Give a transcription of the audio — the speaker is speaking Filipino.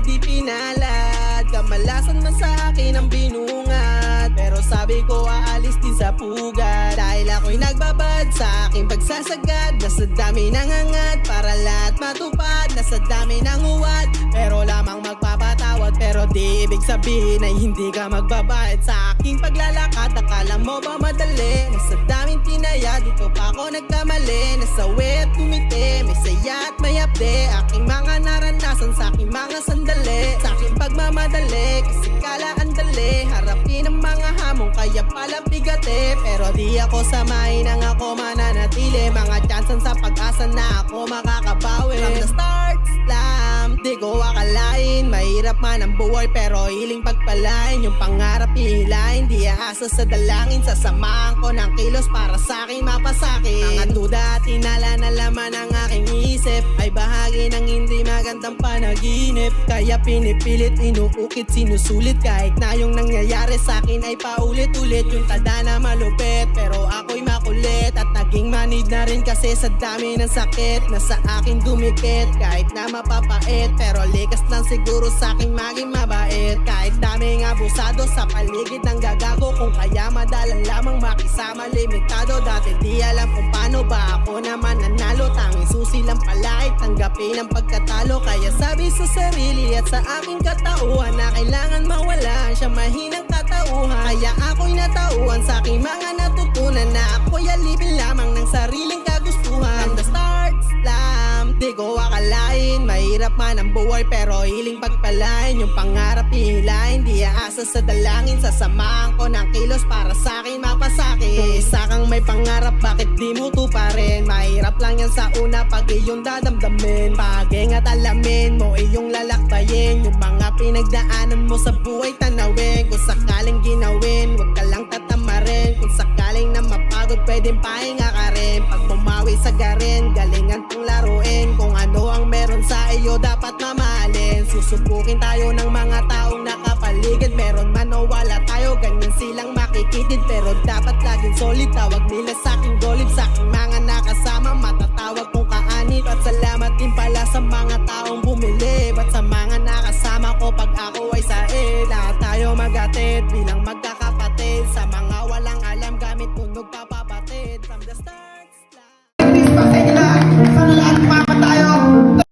di pinalad, kamalasan man sa akin ang binungat. Pero sabi ko aalis din sa pugad, dahil ako'y nagbabad sa aking pagsasagad. Nasa dami ng angat para lahat matupad, nasa dami ng uwad pero lamang magpapatawad. Pero di ibig sabihin ay hindi ka magbabayad sa aking paglalakad. Akala mo ba madali? Nasa daming tinaya, dito pa ako nagkamali. Nasawi at kumiti, may saya at may hapde. Aking mga naranasan sa aking mga sandali, sa aking pagmamadali, kasi kala ang dali harapin ang mga hamon, kaya pala bigate. Pero di ako samahin ang ako mananatili, mga tsansan sa pag-asa na ako makakabawi. From the start lang, di ko akalain mahirap man ang buhay, pero hiling pagpalain yung pangarap hihilahin. Di aasa sa dalangin, sasamahan ko ng kilos para sa akin mapasakit. Mga duda at hinala na laman ng aking isip ay bahagi ng hindi magandang panaginip, kaya pinipilit, inuukit, sinusulit. Kahit na yung nangyayari sa akin ay paulit-ulit, yung tada na malupit pero ako'y makulit. At naging manid na rin kasi sa dami ng sakit na sa akin dumikit. Kahit na mapapait pero likas lang siguro sa akin maging mabait. Kahit daming abusado sa paligid ng gagago, kung kaya madalang lamang makisama limitado. Dati di alam kung paano ba ako naman nanalo, tanging susi lang palait tanggapin ang pagkatalo. Kaya sabi sa sarili at sa aking katauhan na kailangan mawala siya mahinang katauhan. Kaya ako'y natauhan sa aking mga natutunan na ako'y alipin lamang ng sariling kagustuhan. From the start lang, di ko akalain mahirap man ang buhay, pero hiling pagpalain yung pangarap hihilahin. Di aasa sa dalangin, sasamahan ko ng kilos para sa akin mapasakit. Kung isa kang may pangarap, bakit di mo tuparin? Mahirap lang yan sa una pag iyong dadamdamin, pag-ingat alamin mo iyong lalakbayin. Yung mga pinagdaanan mo sa buhay tanawin, kung sakaling ginawin wag ka lang tatamarin. Kung sakaling na mapagod pwedeng pahinga ka rin, pag bumawi sa garin galingan pang laruin. Kung ano ang meron sa iyo dapat mamahalin. Susubukin tayo ng mga taong nakapaligid, meron man o wala tayo ganyan silang makikitid. Pero dapat laging solid, tawag nila sa aking golib. Sa aking mga nakasama matatawag kong kaanib. At salamat din pala sa mga taong bumili, at sa mga nakasama ko pag ako ay said. Lahat tayo magatid bilang magkakapatid, sa mga walang alam gamit tunog